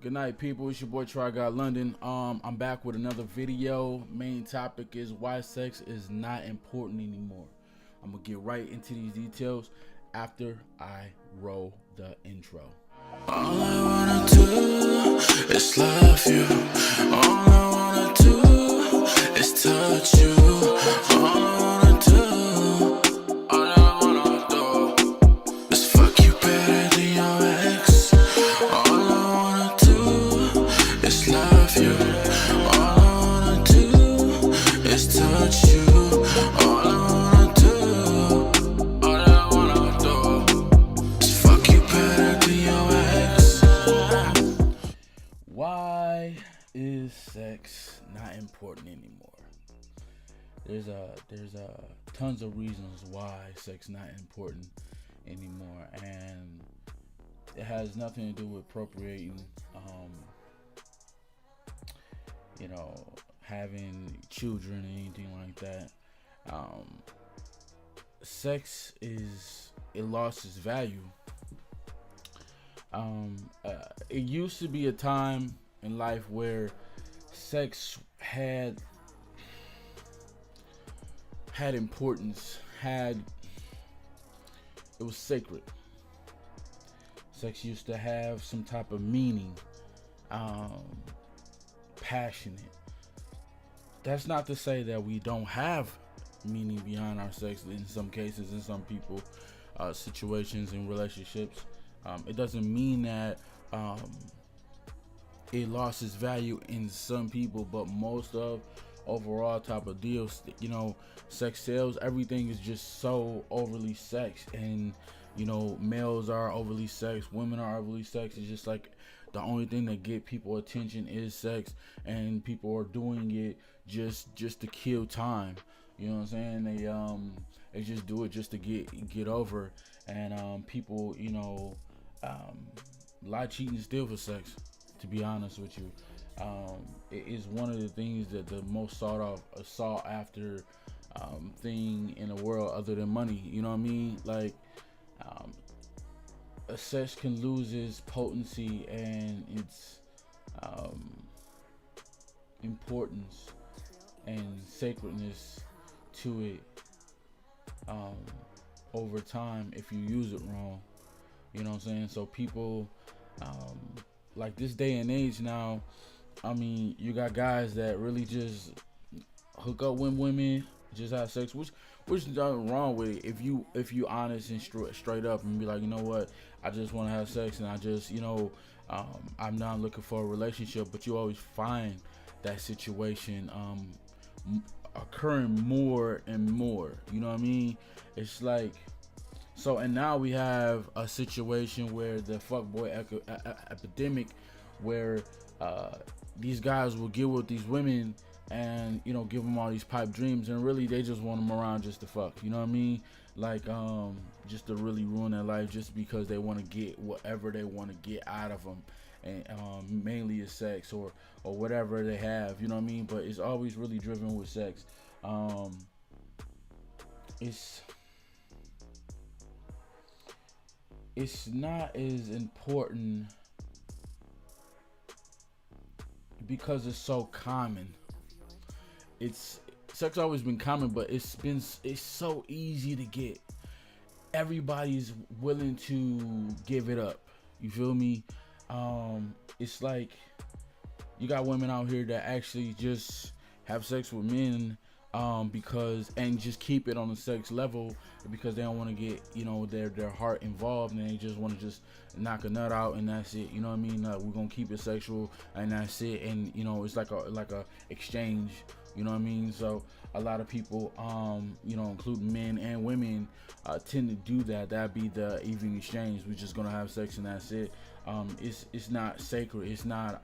Good night, people. It's your boy Try God London. I'm back with another video. Main topic is why sex is not important anymore. I'm gonna get right into these details after I roll the intro. All I wanna do is love you. All I wanna do is touch you. All I wanna do, all I wanna do is fuck you better than your ex. All I wanna do is love you. All I wanna do is touch you. All I wanna do, all I wanna do is fuck you better than your ex. Why is sex not important anymore? There's tons of reasons why sex not important anymore, and it has nothing to do with procreating, having children or anything like that. Sex it lost its value. It used to be a time in life where sex had importance, it was sacred. Sex used to have some type of meaning, passionate. That's not to say that we don't have meaning behind our sex in some cases, in some people, situations, and relationships. It doesn't mean that it lost its value in some people, but most of overall type of deals, sex sales. Everything is just so overly sex, and males are overly sex, women are overly sex. It's just like the only thing that get people attention is sex, and people are doing it just to kill time. You know what I'm saying? They just do it just to get over, and people, a lot of cheating still for sex, to be honest with you. It is one of the things that the most sought after thing in the world, other than money. You know what I mean? Like, a sex can lose its potency and its importance and sacredness to it over time if you use it wrong. You know what I'm saying? So people, like this day and age now, you got guys that really just hook up with women, just have sex, which is nothing wrong with it if you honest and straight up and be like, you know what, I just want to have sex, and I just, I'm not looking for a relationship. But you always find that situation occurring more and more. You know what I mean? It's like, so, and now we have a situation where the fuckboy epidemic, where these guys will get with these women and give them all these pipe dreams, and really they just want them around just to fuck. You know what I mean? Like, just to really ruin their life, just because they want to get whatever they want to get out of them, and mainly is sex or whatever they have. You know what I mean? But it's always really driven with sex. It's not as important because it's so common. Sex always been common, but it's so easy to get. Everybody's willing to give it up. You feel me? It's like you got women out here that actually just have sex with men and just keep it on the sex level, because they don't want to get their heart involved, and they just want to just knock a nut out and that's it. You know what I mean? We're gonna keep it sexual and that's it, and it's like a exchange. You know what I mean? So a lot of people, including men and women, tend to do that. That'd be the even exchange. We're just gonna have sex and that's it. It's not sacred. It's not.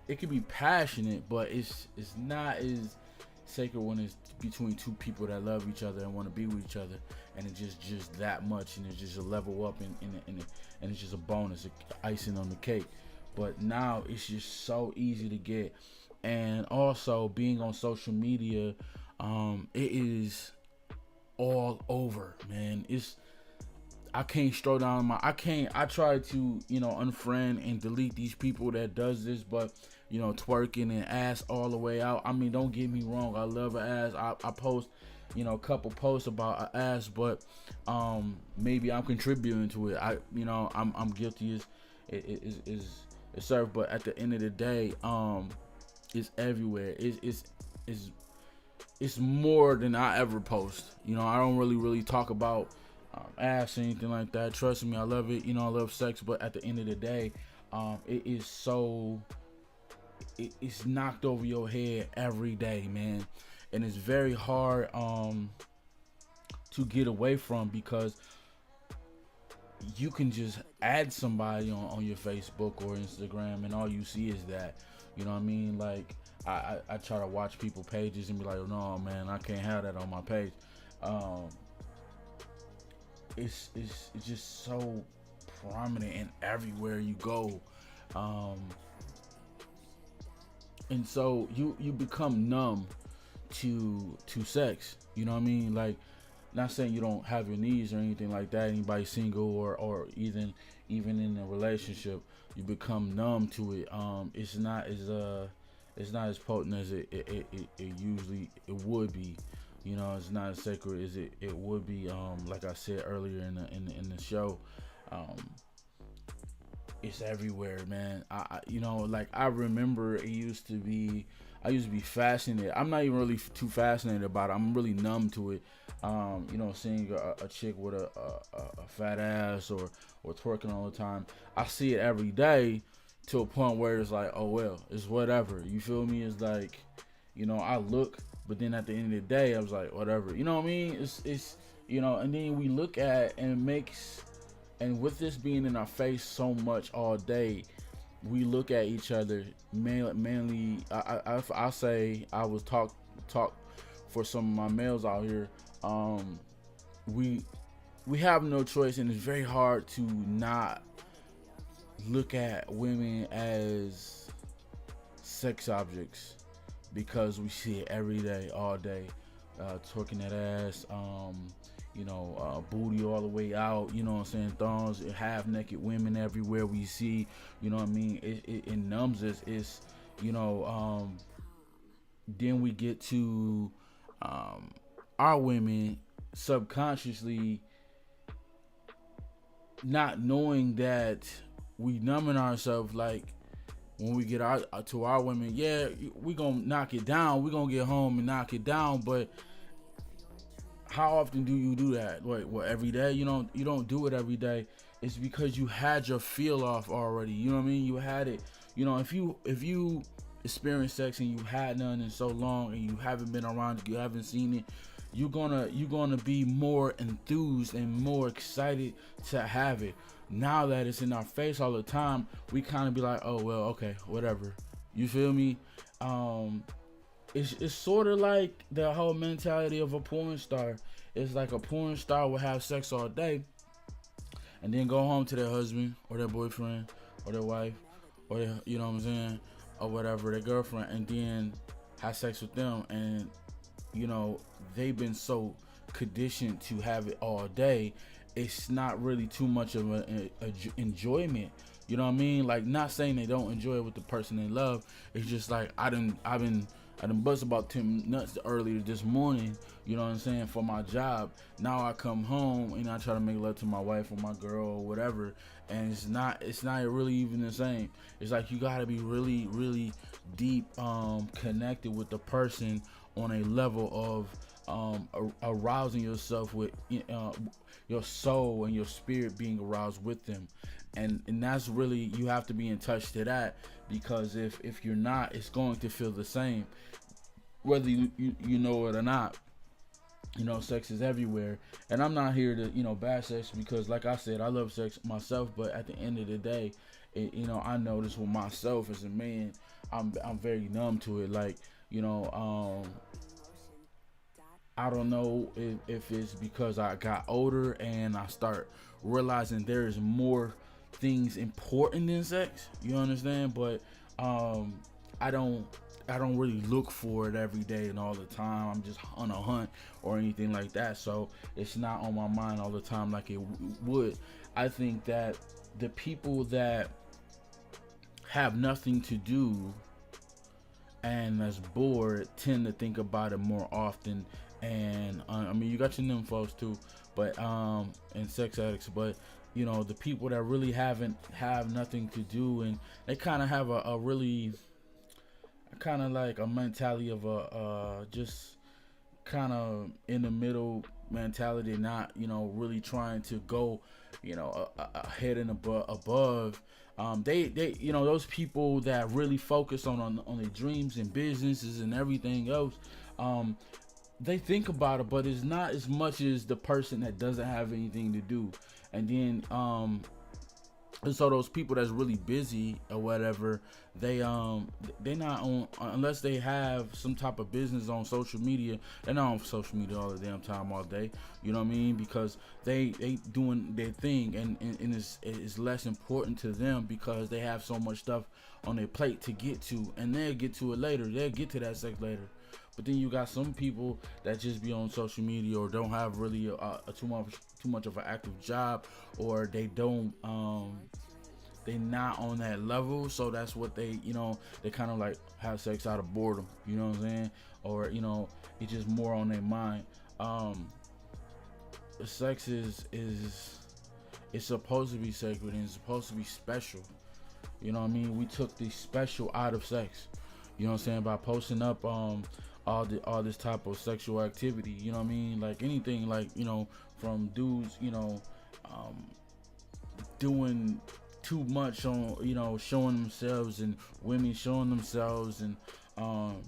It can be passionate, but it's not as sacred when it's between two people that love each other and want to be with each other, and it's just that much, and it's just a level up, and it's just a bonus, icing on the cake. But now it's just so easy to get, and also being on social media, it is all over, man. I can't stroll down my. I try to unfriend and delete these people that does this, but twerking and ass all the way out. I mean, don't get me wrong. I love an ass. I post a couple posts about an ass, but maybe I'm contributing to it. I'm guilty is served, but at the end of the day, it's everywhere. It's more than I ever post. I don't really talk about ass or anything like that. Trust me, I love it. I love sex, but at the end of the day, it's knocked over your head every day, man, and it's very hard to get away from, because you can just add somebody on your Facebook or Instagram, and all you see is that. You know what I mean? Like, I try to watch people pages and be like, oh, no, man, I can't have that on my page. It's just so prominent and everywhere you go. And so you become numb to sex. You know what I mean? Like, not saying you don't have your needs or anything like that. Anybody single or even in a relationship, you become numb to it. It's not as potent as it usually would be. It's not as sacred as it would be. Like I said earlier in the show, it's everywhere, man. I remember I used to be fascinated. I'm not even really too fascinated about it. I'm really numb to it. Seeing a chick with a fat ass or twerking all the time. I see it every day to a point where it's like, oh well, it's whatever. You feel me? It's like, I look, but then at the end of the day, I was like, whatever. You know what I mean? It's and then we look at and it makes, and with this being in our face so much all day, we look at each other mainly. I say I was talk for some of my males out here. We have no choice, and it's very hard to not look at women as sex objects, because we see it every day, all day, twerking that ass, booty all the way out, thongs, half naked women everywhere we see, what I mean? It numbs us. It's, then we get to our women subconsciously not knowing that we numbing ourselves. Like, when we get to our women, yeah, we gonna knock it down. We gonna get home and knock it down. But how often do you do that? What every day? You don't do it every day. It's because you had your feel off already. You know what I mean? You had it. If you experience sex and you had none in so long, and you haven't been around it, you haven't seen it, you're gonna be more enthused and more excited to have it. Now that it's in our face all the time, we kind of be like, oh well, okay, whatever. You feel me? It's sort of like the whole mentality of a porn star. It's like a porn star will have sex all day and then go home to their husband or their boyfriend or their wife or their, or whatever, their girlfriend, and then have sex with them. And they've been so conditioned to have it all day, it's not really too much of a enjoyment. You know what I mean? Like, not saying they don't enjoy it with the person they love. It's just like, I've been bust about 10 nuts earlier this morning, you know what I'm saying, for my job. Now I come home and I try to make love to my wife or my girl or whatever, and it's not really even the same. It's like, you gotta be really, really deep connected with the person on a level of arousing yourself with your soul and your spirit being aroused with them. And that's really, you have to be in touch to that, because if you're not, it's going to feel the same, whether you know it or not. Sex is everywhere, and I'm not here to bash sex, because like I said, I love sex myself. But at the end of the day, I notice with myself as a man, I'm very numb to it. Like, I don't know if it's because I got older and I start realizing there is more things important than sex. You understand? But I don't really look for it every day and all the time. I'm just on a hunt or anything like that. So it's not on my mind all the time like it would. I think that the people that have nothing to do and that's bored tend to think about it more often. And I mean, you got your nymphos too, but and sex addicts, but you know, the people that really have nothing to do, and they kind of have a really kind of like a mentality of a just kind of in the middle mentality, not, you know, really trying to go, you know, ahead and above. They you know, those people that really focus on their dreams and businesses and everything else, they think about it, but it's not as much as the person that doesn't have anything to do. And then and so those people that's really busy or whatever, they not on, unless they have some type of business on social media. They're not on social media all the damn time, all day. You know what I mean? Because they doing their thing, and it's less important to them because they have so much stuff on their plate to get to, and they'll get to it later. They'll get to that sex later. But then you got some people that just be on social media or don't have really too much of an active job, or they don't they not on that level. So that's what they, you know, they kind of like have sex out of boredom. You know what I'm saying? Or, you know, it's just more on their mind. Sex is it's supposed to be sacred and it's supposed to be special. You know what I mean? We took the special out of sex. You know what I'm saying? By posting up all this type of sexual activity, you know what I mean? Like anything, like, you know, from dudes, you know, doing too much on, you know, showing themselves, and women showing themselves, and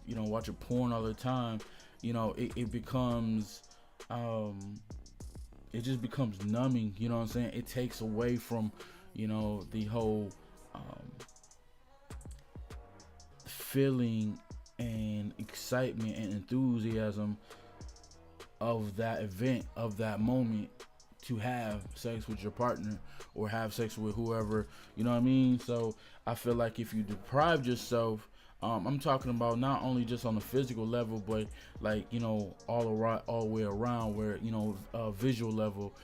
you know, watching porn all the time. You know, it becomes it just becomes numbing. You know what I'm saying? It takes away from, you know, the whole feeling and excitement and enthusiasm of that event, of that moment, to have sex with your partner or have sex with whoever, you know what I mean? So I feel like if you deprive yourself, I'm talking about not only just on the physical level, but like, you know, all the way around, where, you know, visual level,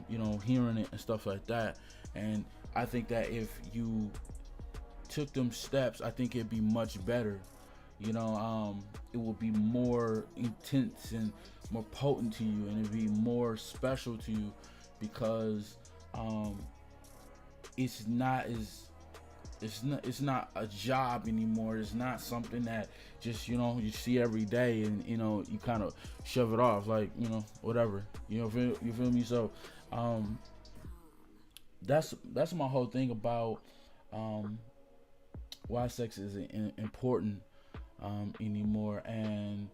you know, hearing it and stuff like that. And I think that if you took them steps, I think it'd be much better. You know, it will be more intense and more potent to you, and it'd be more special to you, because it's not a job anymore. It's not something that just, you know, you see every day, and, you know, you kind of shove it off like, you know, whatever. You feel me? So that's my whole thing about why sex is important anymore. And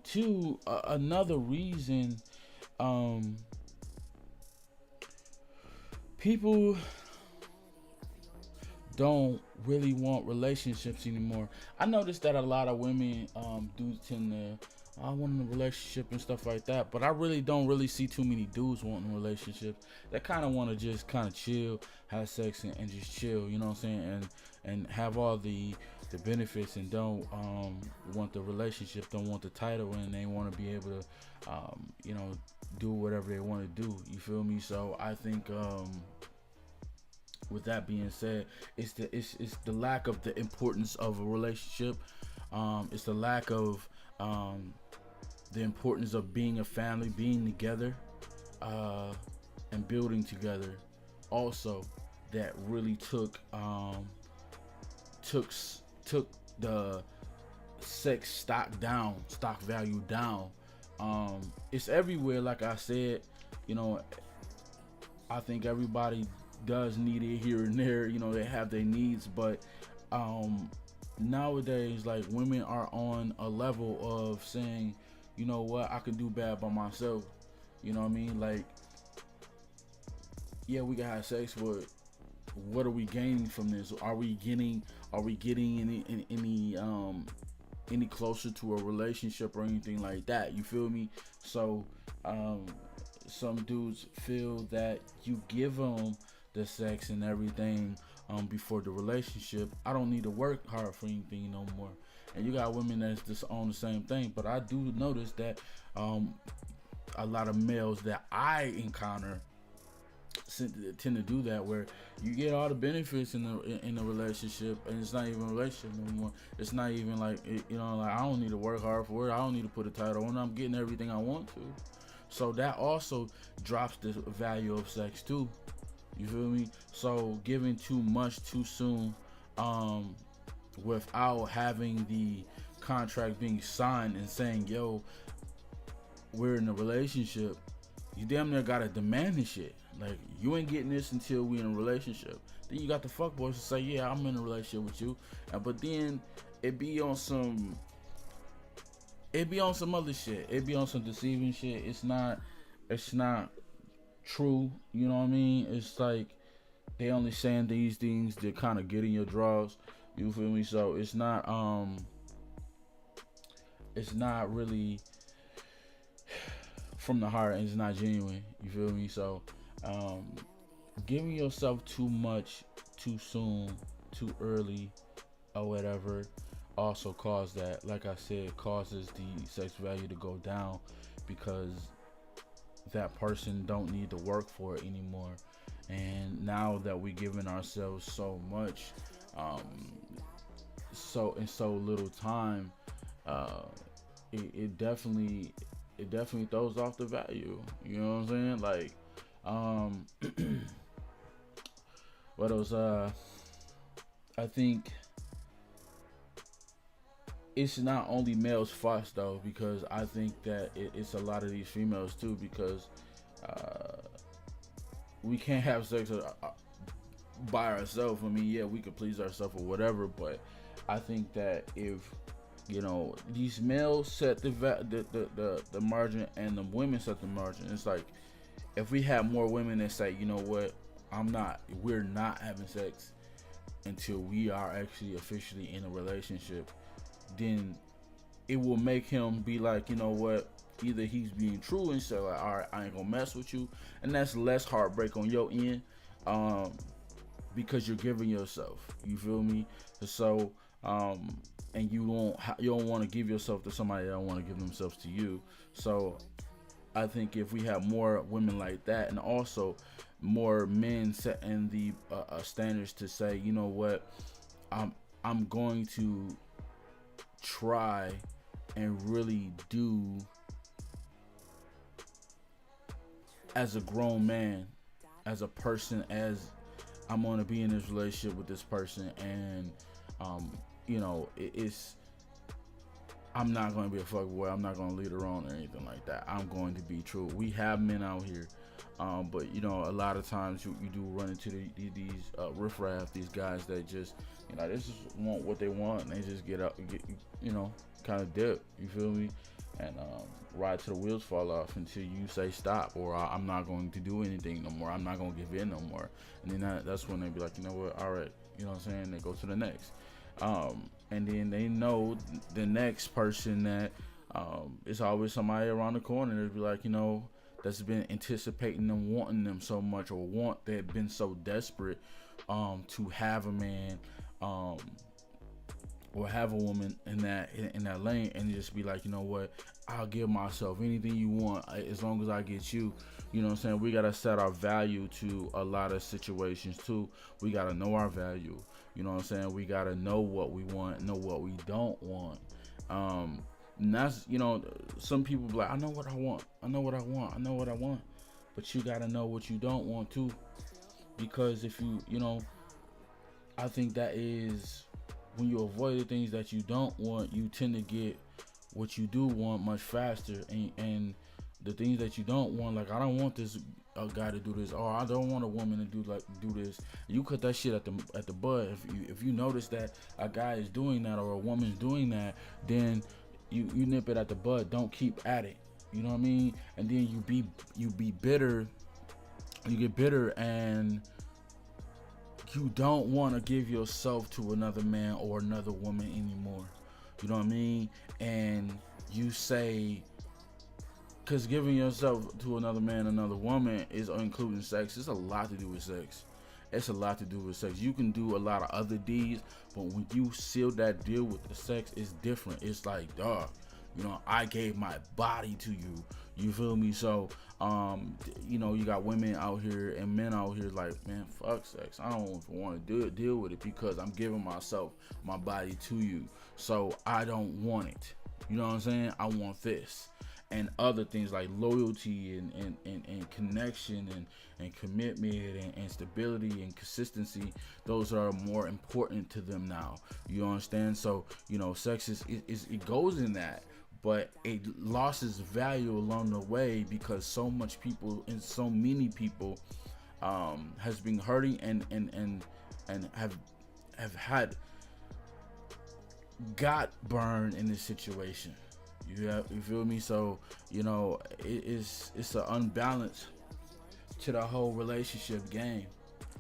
two, another reason, people don't really want relationships anymore. I noticed that a lot of women do tend to, I want a relationship and stuff like that, but I really don't really see too many dudes wanting relationships. They kind of want to just kind of chill, have sex, and just chill, you know what I'm saying, and have all the benefits, and don't want the relationship, don't want the title, and they want to be able to you know, do whatever they want to do. You feel me? So I think with that being said, it's the lack of the importance of a relationship. It's the lack of the importance of being a family, being together, and building together. Also, that really took the sex stock value down. It's everywhere, like I said. You know, I think everybody does need it here and there. You know, they have their needs, but nowadays, like, women are on a level of saying, you know what, I can do bad by myself. You know what I mean? Like, yeah, we can have sex, but what are we gaining from this? Are we getting any closer to a relationship or anything like that? You feel me? So some dudes feel that you give them the sex and everything before the relationship, I don't need to work hard for anything no more. And you got women that's just on the same thing. But I do notice that a lot of males that I encounter tend to do that, where you get all the benefits in a relationship, and it's not even a relationship no more. It's not even like like I don't need to work hard for it. I don't need to put a title on. I'm getting everything I want to. So that also drops the value of sex too. You feel me? So giving too much too soon, without having the contract being signed and saying, yo, we're in a relationship, you damn near gotta demand this shit. Like, you ain't getting this until we in a relationship. Then you got the fuckboys to say, yeah, I'm in a relationship with you. But then it be on some other shit. It be on some deceiving shit. It's not true. You know what I mean? It's like they only saying these things to kind of get in your draws. You feel me? So it's not really from the heart, and it's not genuine. You feel me? So giving yourself too much too soon, too early, or whatever, also causes that, like I said, causes the sex value to go down, because that person don't need to work for it anymore. And now that we're giving ourselves so much, in so little time, it definitely throws off the value. You know what I'm saying? Like, what else? I think it's not only males' fault though, because I think that it's a lot of these females too, because we can't have sex by ourselves. I mean, yeah, we could please ourselves or whatever, but I think that if these males set the margin and the women set the margin, it's like if we have more women that say, you know what, we're not having sex until we are actually officially in a relationship, then it will make him be like, you know what, either he's being true and say like, all right, I ain't gonna mess with you, and that's less heartbreak on your end, because you're giving yourself. You feel me? So and you don't want to give yourself to somebody that don't want to give themselves to you. So I think if we have more women like that, and also more men setting the standards to say, you know what, I'm going to try and really do as a grown man, as a person, as I'm going to be in this relationship with this person, and I'm not going to be a fuckboy. I'm not going to lead her on or anything like that. I'm going to be true. We have men out here, but a lot of times you do run into these riffraff, these guys that just they just want what they want, and they just get kind of dip. You feel me? And ride till the wheels fall off until you say stop, or I'm not going to do anything no more. I'm not going to give in no more. And then that's when they be like, you know what? All right, you know what I'm saying? They go to the next. And then they know the next person that it's always somebody around the corner that'd be like, that's been anticipating them, wanting them so much, or they've been so desperate to have a man or have a woman in that lane, and just be like, you know what, I'll give myself anything you want as long as I get you. You know what I'm saying? We gotta set our value to a lot of situations too. We gotta know our value. You know what I'm saying? We gotta know what we want, know what we don't want. And that's, some people be like, I know what I want. But you gotta know what you don't want too. Because if I think that is when you avoid the things that you don't want, you tend to get what you do want much faster. And the things that you don't want, like, I don't want this guy to do this, or I don't want a woman to do this. You cut that shit at the bud. If you notice that a guy is doing that or a woman's doing that, then you nip it at the bud. Don't keep at it. You know what I mean? And then you be bitter. You get bitter, and you don't want to give yourself to another man or another woman anymore. You know what I mean? And you say, because giving yourself to another man, another woman is including sex. It's a lot to do with sex. it's a lot to do with sex. You can do a lot of other deeds, but when you seal that deal with the sex, it's different. It's like, dog, you know, I gave my body to you. You feel me? So, you know, you got women out here and men out here like, man, fuck sex. I don't want to deal with it because I'm giving myself, my body to you. So I don't want it. You know what I'm saying? I want this. And other things like loyalty and connection and commitment and stability and consistency, those are more important to them now. You understand? So, you know, sex is it goes in that, but it loses value along the way because so much people and so many people has been hurting and have had got burned in this situation. You feel me? So, you know, it's an unbalance to the whole relationship game.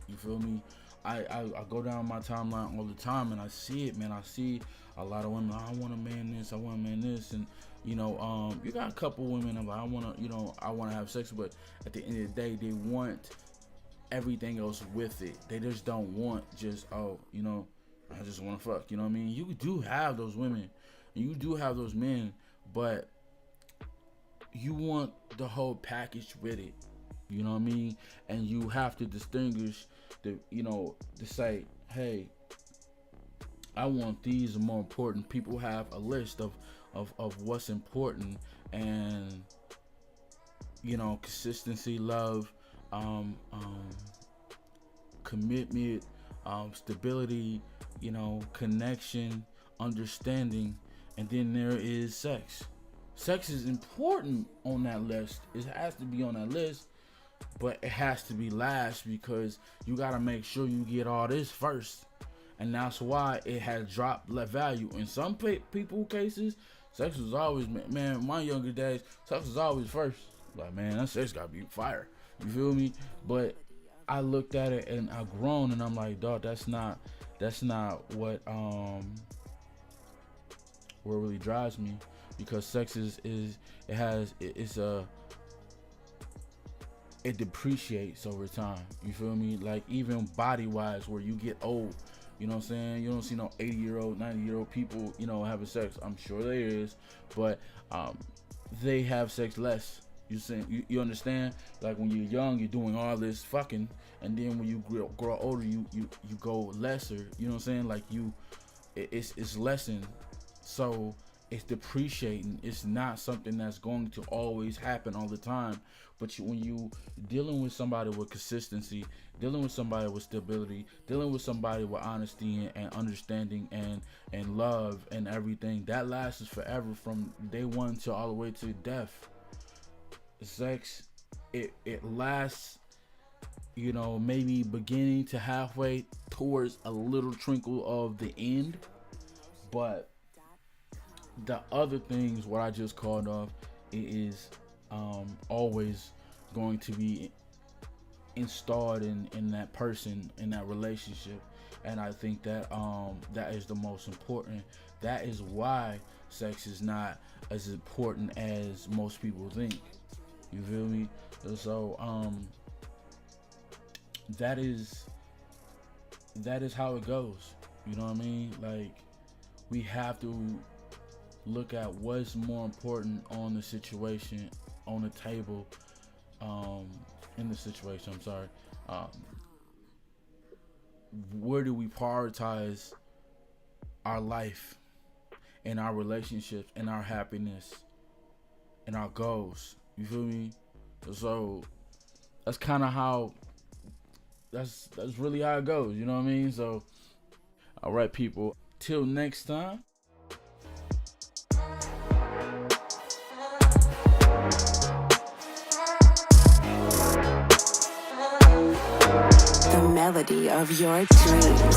You feel me? I go down my timeline all the time and I see it, man. I see a lot of women, I want a man this, I want a man this, and you know, you got a couple women I'm like, I want to have sex, but at the end of the day, they want everything else with it. They just don't want just, oh, you know, I just want to fuck. You know what I mean? You do have those women, you do have those men, but you want the whole package with it. You know what I mean? And you have to distinguish the, you know, to say, hey, I want these more important. People have a list of what's important, and you know, consistency, love, commitment, stability, you know, connection, understanding, and then there is sex. Sex is important on that list. It has to be on that list, but it has to be last because you got to make sure you get all this first. And that's why it has dropped value. In some people cases, sex was always, man, my younger days, sex was always first. Like, man, that sex got to be fire. You feel me? But I looked at it and I've grown and I'm like, dog, that's not what really drives me, because sex it depreciates over time. You feel me? Like, even body wise, where you get old, you know what I'm saying? You don't see no 80-year-old, 90-year-old people, you know, having sex. I'm sure there is, but they have sex less. You understand? Like, when you're young, you're doing all this fucking, and then when you grow older, you go lesser. You know what I'm saying? Like, it's lessened. So it's depreciating. It's not something that's going to always happen all the time. But when you dealing with somebody with consistency, dealing with somebody with stability, dealing with somebody with honesty and understanding and love and everything, that lasts forever, from day one to all the way to death. Sex, it lasts, you know, maybe beginning to halfway towards a little trickle of the end, but the other things, what I just called off, it is always going to be installed in that person, in that relationship. And I think that that is the most important. That is why sex is not as important as most people think. You feel me? So that is how it goes. You know what I mean? Like, we have to look at what's more important on the situation, on the table, in the situation. I'm sorry. Where do we prioritize our life and our relationships and our happiness and our goals? You feel me? So that's kind of how, that's really how it goes. You know what I mean? So, all right, people. Till next time. The melody of your dreams.